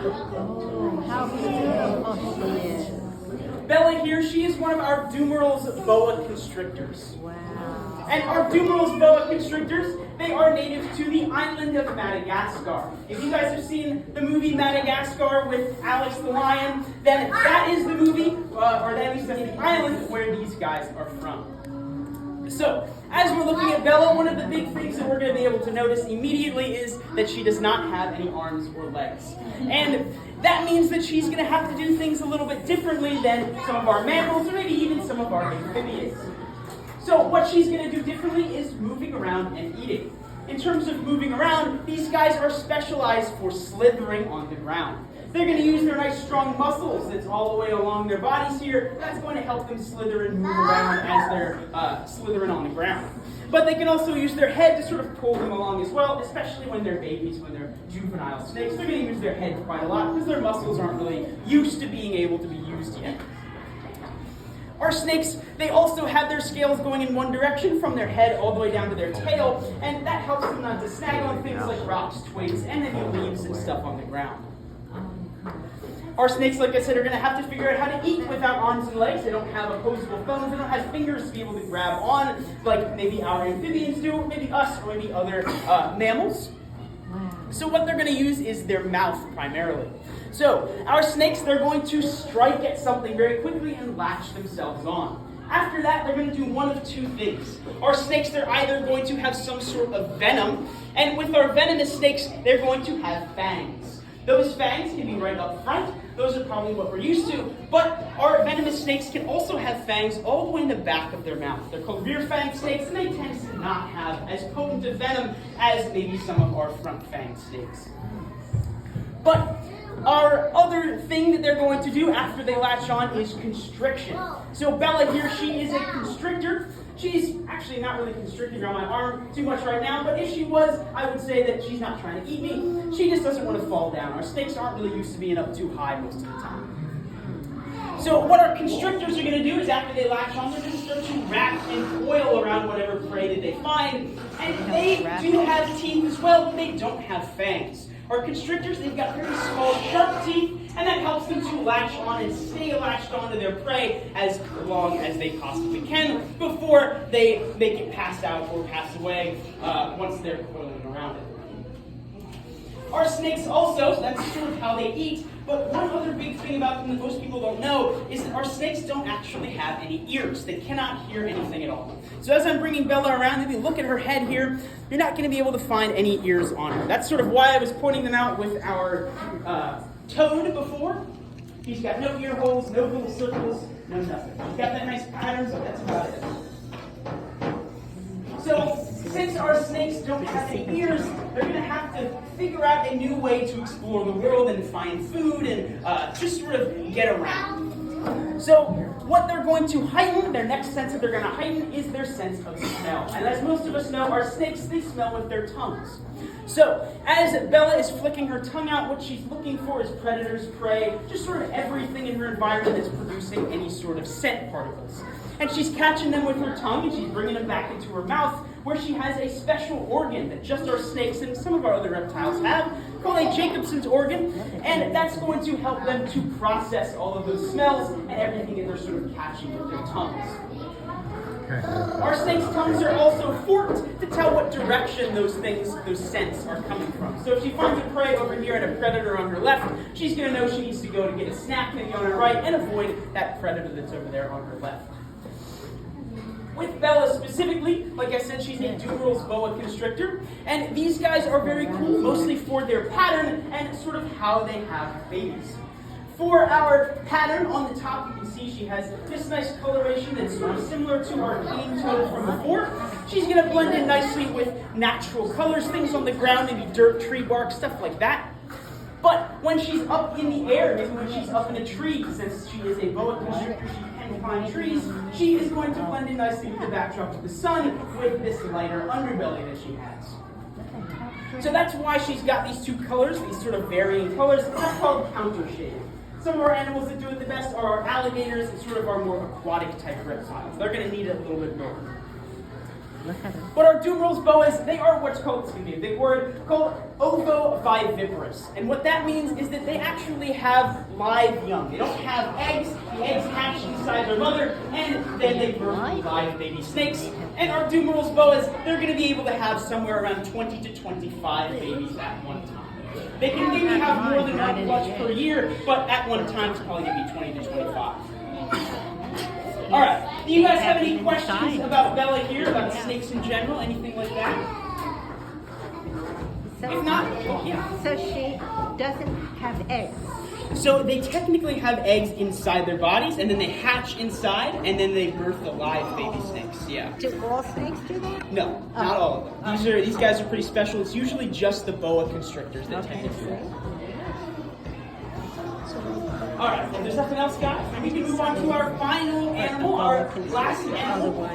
Oh, how beautiful she is. Bella here, she is one of our Dumeral's boa constrictors. Wow. And our Dumeral's boa constrictors, they are native to the island of Madagascar. If you guys have seen the movie Madagascar with Alex the Lion, then that is the movie, or at least that's the island where these guys are from. So, as we're looking at Bella, one of the big things that we're going to be able to notice immediately is that she does not have any arms or legs. And that means that she's going to have to do things a little bit differently than some of our mammals, or maybe even some of our amphibians. So what she's going to do differently is moving around and eating. In terms of moving around, these guys are specialized for slithering on the ground. They're going to use their nice strong muscles that's all the way along their bodies here. That's going to help them slither and move around as they're slithering on the ground. But they can also use their head to sort of pull them along as well, especially when they're babies, when they're juvenile snakes. They're going to use their head quite a lot because their muscles aren't really used to being able to be used yet. Our snakes, they also have their scales going in one direction from their head all the way down to their tail, and that helps them not to snag on things like rocks, twigs, and any leaves and stuff on the ground. Our snakes, like I said, are going to have to figure out how to eat without arms and legs. They don't have opposable thumbs. They don't have fingers to be able to grab on like maybe our amphibians do, or maybe us, or maybe other mammals. So what they're going to use is their mouth primarily. So our snakes, they're going to strike at something very quickly and latch themselves on. After that, they're going to do one of two things. Our snakes, they're either going to have some sort of venom, and with our venomous snakes, they're going to have fangs. Those fangs can be right up front. Those are probably what we're used to. But our venomous snakes can also have fangs all the way in the back of their mouth. They're called rear-fanged snakes, and they tend to not have as potent a venom as maybe some of our front-fanged snakes. But our other thing that they're going to do after they latch on is constriction. So Bella here, she is a constrictor. She's actually not really constricting around my arm too much right now, but if she was, I would say that she's not trying to eat me. She just doesn't want to fall down. Our snakes aren't really used to being up too high most of the time. So what our constrictors are going to do is after they latch on, they're going to start to wrap and coil around whatever prey that they find. And they do have teeth as well, but they don't have fangs. Our constrictors, they've got very small, sharp teeth, and that helps them to latch on and stay latched onto their prey as long as they possibly can before they make it pass out or pass away once they're coiling around it. Our snakes also, that's sort of how they eat, but one other big thing about them that most people don't know is that our snakes don't actually have any ears. They cannot hear anything at all. So as I'm bringing Bella around, if you look at her head here, you're not going to be able to find any ears on her. That's sort of why I was pointing them out with our toad before. He's got no ear holes, no little circles, no nothing. He's got that nice pattern, so that's about it. So, since our snakes don't have any ears, they're going to have to figure out a new way to explore the world and find food and just sort of get around. So, what they're going to heighten, their next sense that they're going to heighten is their sense of smell. And as most of us know, our snakes, they smell with their tongues. So, as Bella is flicking her tongue out, what she's looking for is predators, prey, just sort of everything in her environment that's producing any sort of scent particles. And she's catching them with her tongue, and she's bringing them back into her mouth, where she has a special organ that just our snakes and some of our other reptiles have, called a Jacobson's organ, and that's going to help them to process all of those smells and everything that they're sort of catching with their tongues. Our snakes' tongues are also forked to tell what direction those scents are coming from. So if she finds a prey over here and a predator on her left, she's going to know she needs to go to get a snack maybe on her right and avoid that predator that's over there on her left. With Bella specifically, like I said, she's a Dumeral's boa constrictor, and these guys are very cool, mostly for their pattern and sort of how they have babies. For our pattern on the top, you can see she has this nice coloration that's sort of similar to our cane toad from before. She's going to blend in nicely with natural colors, things on the ground, maybe dirt, tree bark, stuff like that. But when she's up in the air, maybe when she's up in a tree, since she is a boa constrictor, she can climb trees, she is going to blend in nicely with the backdrop of the sun with this lighter underbelly that she has. So that's why she's got these two colors, these sort of varying colors. That's called countershade. Some of our animals that do it the best are our alligators and sort of our more aquatic type reptiles. They're going to need it a little bit more. Look at them. But our Dumerals boas, they are what's called, it's going to be a big word, called ovoviviparous. And what that means is that they actually have live young. They don't have eggs. The eggs hatch inside their mother, and then they birth live baby snakes. And our Dumerals boas, they're going to be able to have somewhere around 20 to 25 babies at one time. They can maybe have more than one clutch per year, but at one time it's probably going to be 20 to 25. All right. Do you guys have any questions about Bella here, about snakes in general, anything like that? If not, yeah. So she doesn't have eggs. So they technically have eggs inside their bodies, and then they hatch inside, and then they birth the live baby snakes. Yeah. Do all snakes do that? No, not all of them. These guys are pretty special. It's usually just the boa constrictors that tend to do that. All right. If there's nothing else, guys, we can move on to our final animal, our last animal.